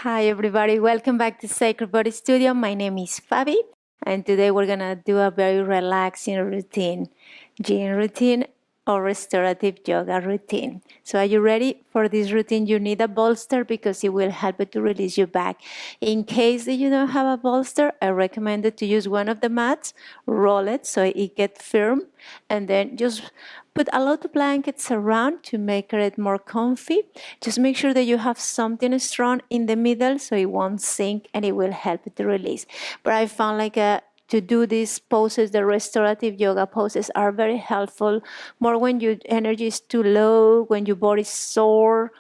Hi everybody, welcome back to Sacred Body Studio. My name is Fabi and today we're gonna do a very relaxing routine, yin routine or restorative yoga routine. So are you ready for this routine? You need a bolster because it will help you to release your back. In case that you don't have a bolster, I recommend you to use one of the mats, roll it so it gets firm, and then just put a lot of blankets around to make it more comfy. Just make sure that you have something strong in the middle so it won't sink and it will help you to release. But I found to do these poses, the restorative yoga poses are very helpful, more when your energy is too low, when your body is sore,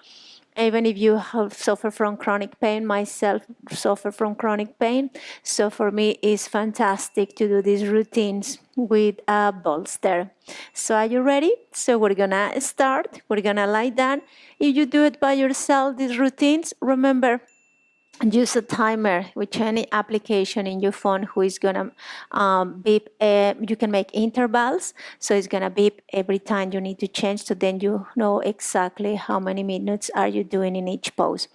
even if you have suffer from chronic pain. Myself suffer from chronic pain, so for me it's fantastic to do these routines with a bolster. So are you ready? So we're gonna start. We're gonna lie down. If you do it by yourself, these routines, remember, use a timer with any application in your phone who is gonna beep. You can make intervals, so it's gonna beep every time you need to change, so then you know exactly how many minutes are you doing in each pose.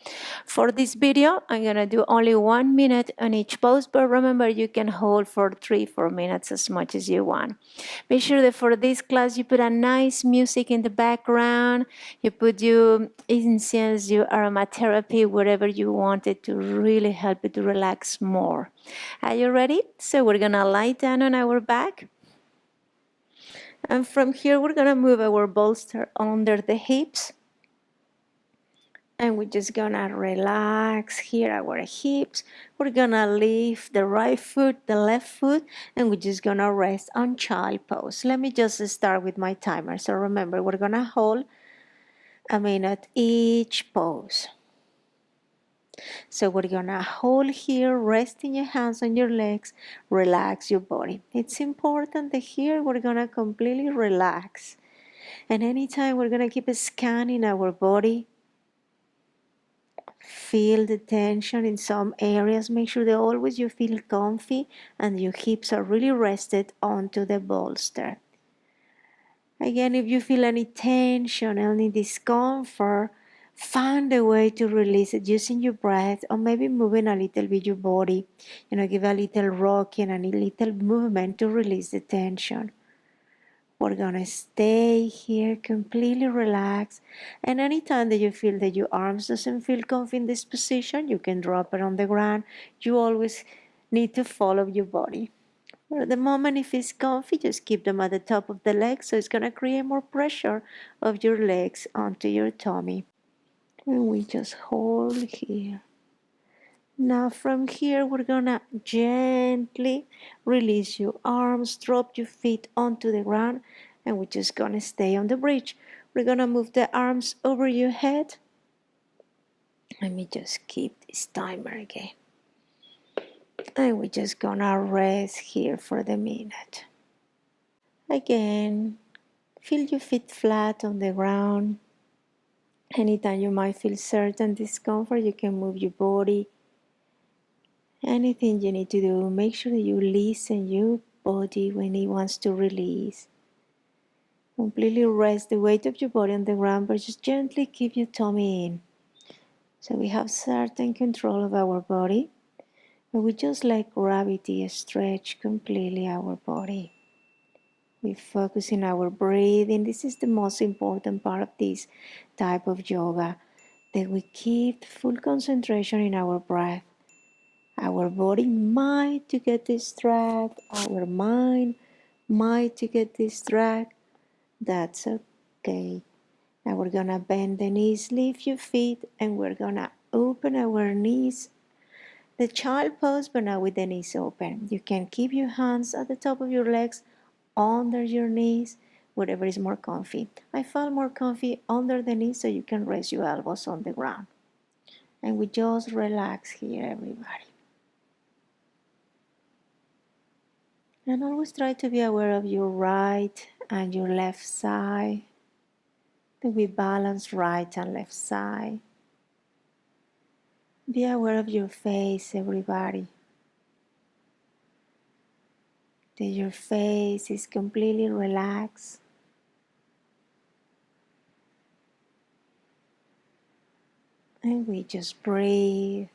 For this video, I'm gonna do only 1 minute on each pose, but remember you can hold for 3-4 minutes as much as you want. Make sure that for this class you put a nice music in the background, you put your incense, your aromatherapy, whatever you wanted to really help you to relax more. Are you ready? So we're gonna lie down on our back. And from here we're gonna move our bolster under the hips. And we're just gonna relax here our hips. We're gonna lift the right foot, the left foot, and we're just gonna rest on child pose. Let me just start with my timer. So remember, we're gonna hold a minute each pose. So we're gonna hold here, resting your hands on your legs, relax your body. It's important that here we're gonna completely relax. And anytime we're gonna keep scanning our body, feel the tension in some areas. Make sure that always you feel comfy and your hips are really rested onto the bolster. Again, if you feel any tension, any discomfort, find a way to release it using your breath or maybe moving a little bit your body. Give a little rocking and a little movement to release the tension. We're gonna stay here completely relaxed, and anytime that you feel that your arms doesn't feel comfy in this position, you can drop it on the ground. You always need to follow your body. But at the moment, if it's comfy, just keep them at the top of the legs, so it's gonna create more pressure of your legs onto your tummy. And we just hold here. Now from here, we're gonna gently release your arms, drop your feet onto the ground, and we're just gonna stay on the bridge. We're gonna move the arms over your head. Let me just keep this timer again. And we're just gonna rest here for the minute. Again, feel your feet flat on the ground. Anytime you might feel certain discomfort, you can move your body. Anything you need to do, make sure that you listen your body when it wants to release. Completely rest the weight of your body on the ground, but just gently keep your tummy in. So we have certain control of our body, but we just let gravity stretch completely our body. We focus in our breathing. This is the most important part of this type of yoga, that we keep full concentration in our breath. Our body might to get distracted, our mind might to get distracted. That's okay. Now we're gonna bend the knees, lift your feet, and we're gonna open our knees. The child pose, but now with the knees open. You can keep your hands at the top of your legs, under your knees, whatever is more comfy. I felt more comfy under the knees, so you can rest your elbows on the ground. And we just relax here, everybody. And always try to be aware of your right and your left side. That we balance right and left side. Be aware of your face, everybody. That your face is completely relaxed. And we just breathe,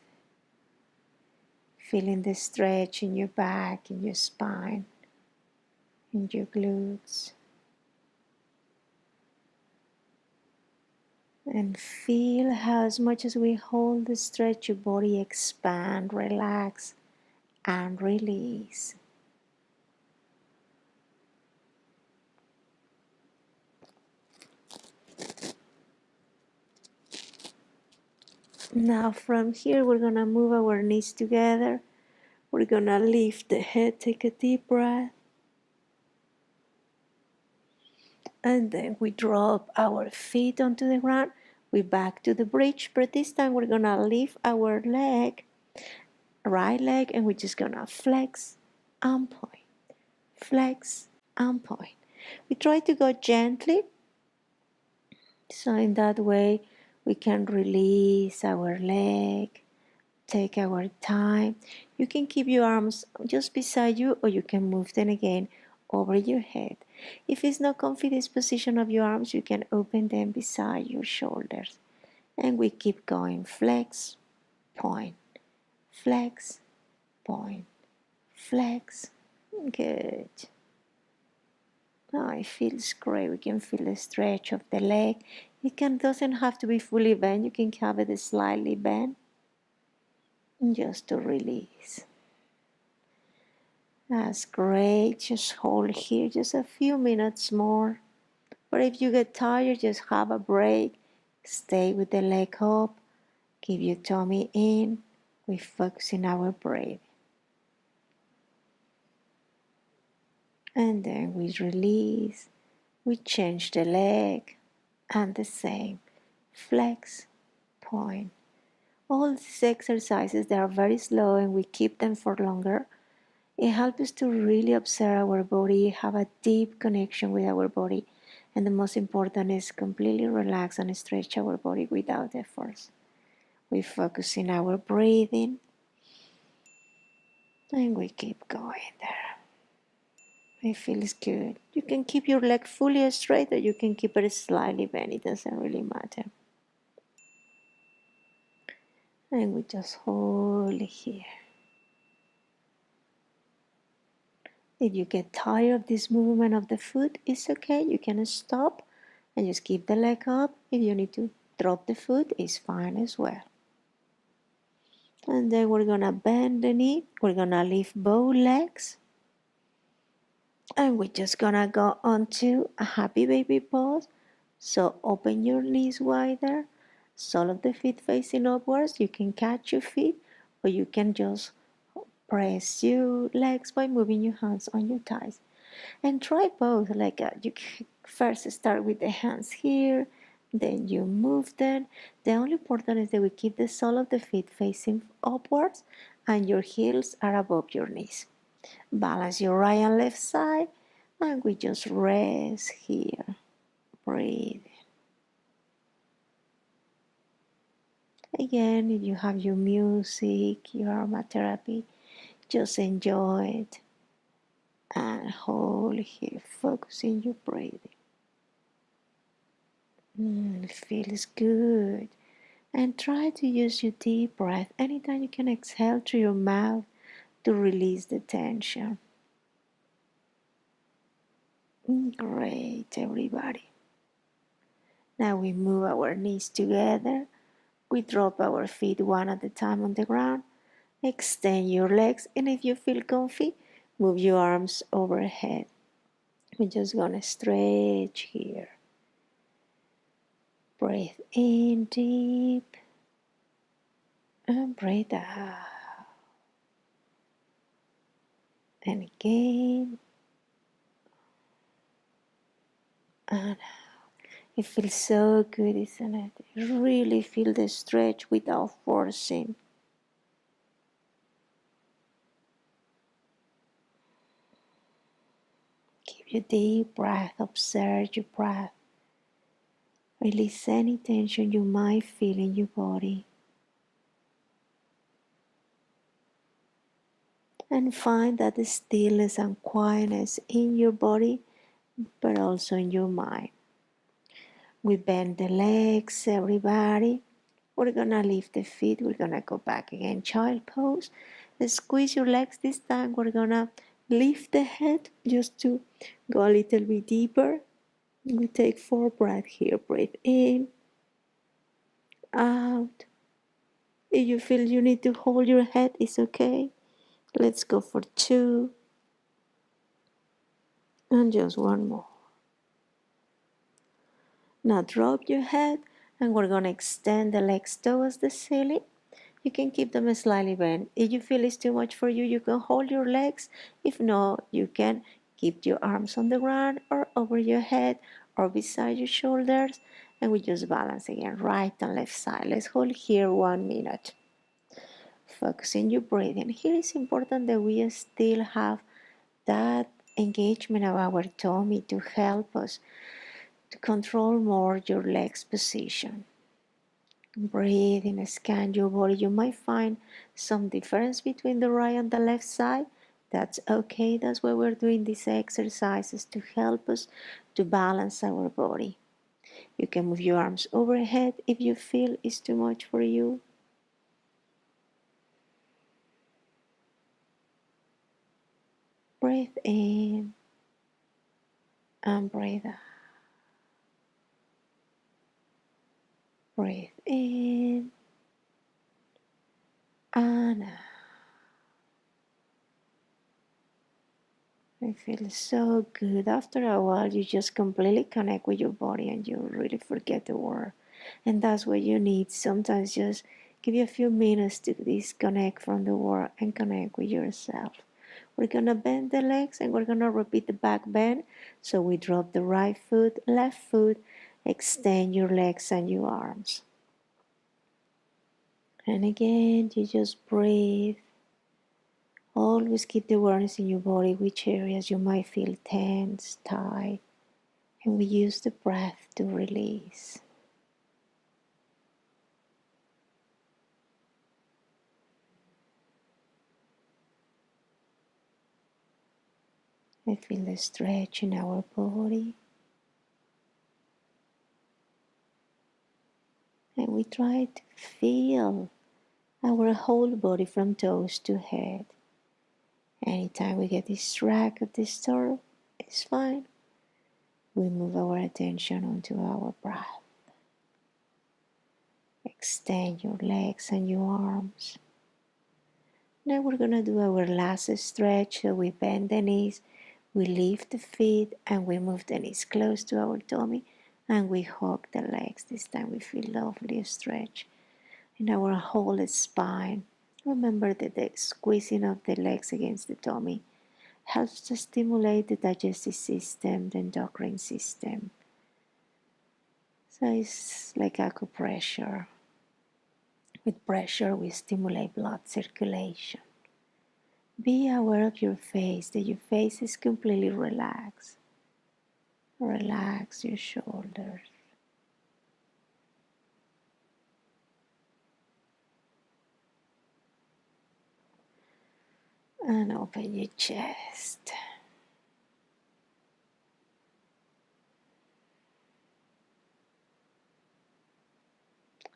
feeling the stretch in your back, in your spine, in your glutes. And feel how, as much as we hold the stretch, your body expand, relax, and release. Now from here, we're going to move our knees together. We're going to lift the head, take a deep breath. And then we drop our feet onto the ground. We back to the bridge, but this time we're going to lift our leg, right leg, and we're just going to flex and point, flex and point. We try to go gently, so in that way we can release our leg, take our time. You can keep your arms just beside you, or you can move them again over your head. If it's not comfy, this position of your arms, you can open them beside your shoulders. And we keep going. Flex, point, flex, point, flex. Good. Oh, it feels great. We can feel the stretch of the leg. Doesn't have to be fully bent. You can have it slightly bent, just to release. That's great. Just hold here just a few minutes more. But if you get tired, just have a break. Stay with the leg up. Keep your tummy in. We focus in our breathing. And then we release. We change the leg. And the same. Flex, point. All these exercises, they are very slow and we keep them for longer. It helps us to really observe our body, have a deep connection with our body, and the most important is completely relax and stretch our body without effort. We focus in our breathing, and we keep going there. It feels good. You can keep your leg fully straight, or you can keep it slightly bent. It doesn't really matter. And we just hold here. If you get tired of this movement of the foot, it's okay. You can stop and just keep the leg up. If you need to drop the foot, it's fine as well. And then we're going to bend the knee. We're going to lift both legs. And we're just going to go onto a happy baby pose. So open your knees wider. Sole of the feet facing upwards. You can catch your feet, or you can just press your legs by moving your hands on your thighs. And try both. You first start with the hands here, then you move them. The only important is that we keep the sole of the feet facing upwards and your heels are above your knees. Balance your right and left side, and we just rest here. Breathe. Again, if you have your music, your aromatherapy, just enjoy it. And hold here, focusing your breathing. It feels good. And try to use your deep breath. Anytime you can exhale through your mouth to release the tension. Great, everybody. Now we move our knees together. We drop our feet one at a time on the ground. Extend your legs, and if you feel comfy, move your arms overhead. We're just gonna stretch here. Breathe in deep and breathe out. And again and out. It feels so good, isn't it? You really feel the stretch without forcing. Keep your deep breath, observe your breath. Release any tension you might feel in your body. And find that stillness and quietness in your body, but also in your mind. We bend the legs, everybody. We're gonna lift the feet. We're gonna go back again, child pose. Squeeze your legs this time. We're gonna lift the head just to go a little bit deeper. We take 4 breaths here. Breathe in, out. If you feel you need to hold your head, it's okay. Let's go for 2. And just 1 more. Now drop your head and we're going to extend the legs towards the ceiling. You can keep them slightly bent. If you feel it's too much for you, you can hold your legs. If not, you can keep your arms on the ground or over your head or beside your shoulders. And we just balance again, right and left side. Let's hold here 1 minute. Focusing your breathing. Here it's important that we still have that engagement of our tummy to help us to control more your legs position. Breathe in, scan your body. You might find some difference between the right and the left side. That's okay. That's why we're doing these exercises to help us to balance our body. You can move your arms overhead if you feel it's too much for you. Breathe in and breathe out. Breathe in and out. It feels so good. After a while, you just completely connect with your body and you really forget the world. And that's what you need. Sometimes just give you a few minutes to disconnect from the world and connect with yourself. We're going to bend the legs and we're going to repeat the back bend. So we drop the right foot, left foot, extend your legs and your arms. And again, you just breathe. Always keep the awareness in your body, which areas you might feel tense, tight. And we use the breath to release. I feel the stretch in our body. And we try to feel our whole body from toes to head. Anytime we get distracted or disturbed, it's fine. We move our attention onto our breath. Extend your legs and your arms. Now we're going to do our last stretch. So we bend the knees, we lift the feet, and we move the knees close to our tummy, and we hug the legs. This time we feel lovely stretch in our whole spine. Remember that the squeezing of the legs against the tummy helps to stimulate the digestive system, the endocrine system. So it's like acupressure. With pressure, we stimulate blood circulation. Be aware of your face, that your face is completely relaxed. Relax your shoulders. And open your chest.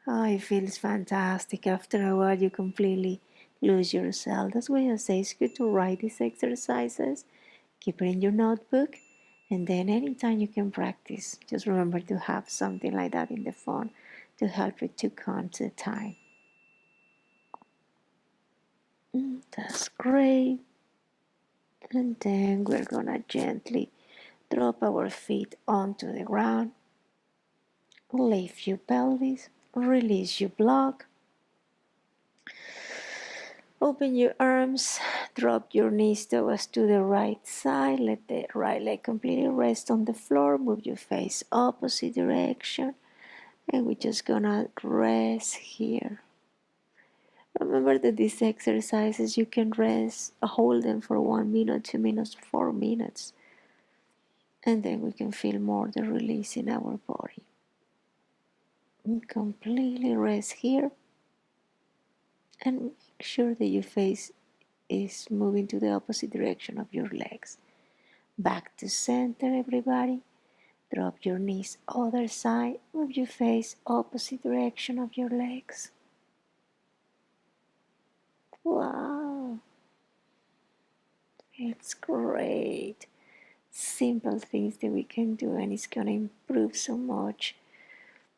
Oh, it feels fantastic. After a while, you completely lose yourself. That's why I say it's good to write these exercises. Keep it in your notebook. And then anytime you can practice, just remember to have something like that in the phone to help you to count the time. That's great. And then we're gonna gently drop our feet onto the ground. Lift your pelvis, release your block. Open your arms, drop your knees towards to the right side. Let the right leg completely rest on the floor. Move your face opposite direction. And we're just gonna rest here. Remember that these exercises you can rest, hold them for 1 minute, 2 minutes, 4 minutes. And then we can feel more the release in our body. And completely rest here. And make sure that your face is moving to the opposite direction of your legs. Back to center, everybody. Drop your knees other side. Move your face opposite direction of your legs. Wow, it's great. Simple things that we can do, and it's going to improve so much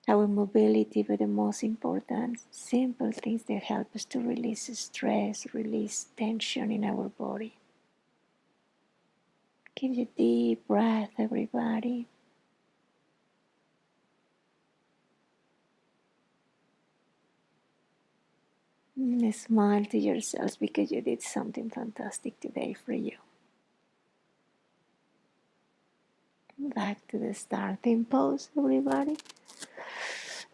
our mobility, but the most important, simple things that help us to release stress, release tension in our body. Give a deep breath, everybody. And smile to yourselves because you did something fantastic today for you. Back to the starting pose, everybody.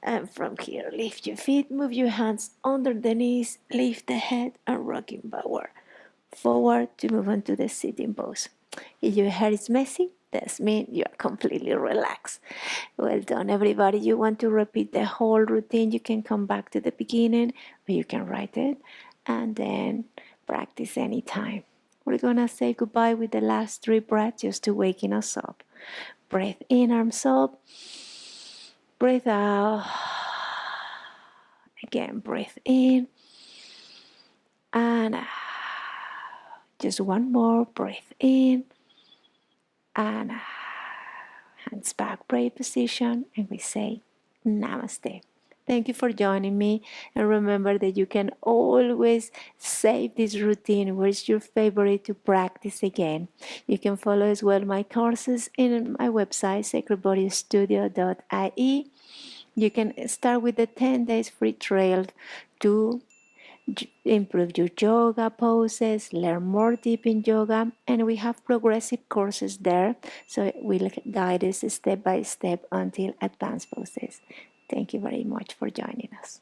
And from here, lift your feet, move your hands under the knees, lift the head, and rocking forward to move on to the sitting pose. If your hair is messy, that means you are completely relaxed. Well done, everybody. You want to repeat the whole routine, you can come back to the beginning, or you can write it and then practice anytime. We're gonna say goodbye with the last 3 breaths just to waking us up. Breathe in, arms up. Breathe out. Again, breathe in. And just one more. Breathe in. And hands back, prayer position. And we say namaste. Thank you for joining me. And remember that you can always save this routine. Where's your favorite to practice again? You can follow as well my courses in my website, sacredbodystudio.ie. You can start with the 10 days free trial to improve your yoga poses, learn more deep in yoga, and we have progressive courses there, so it will guide us step by step until advanced poses. Thank you very much for joining us.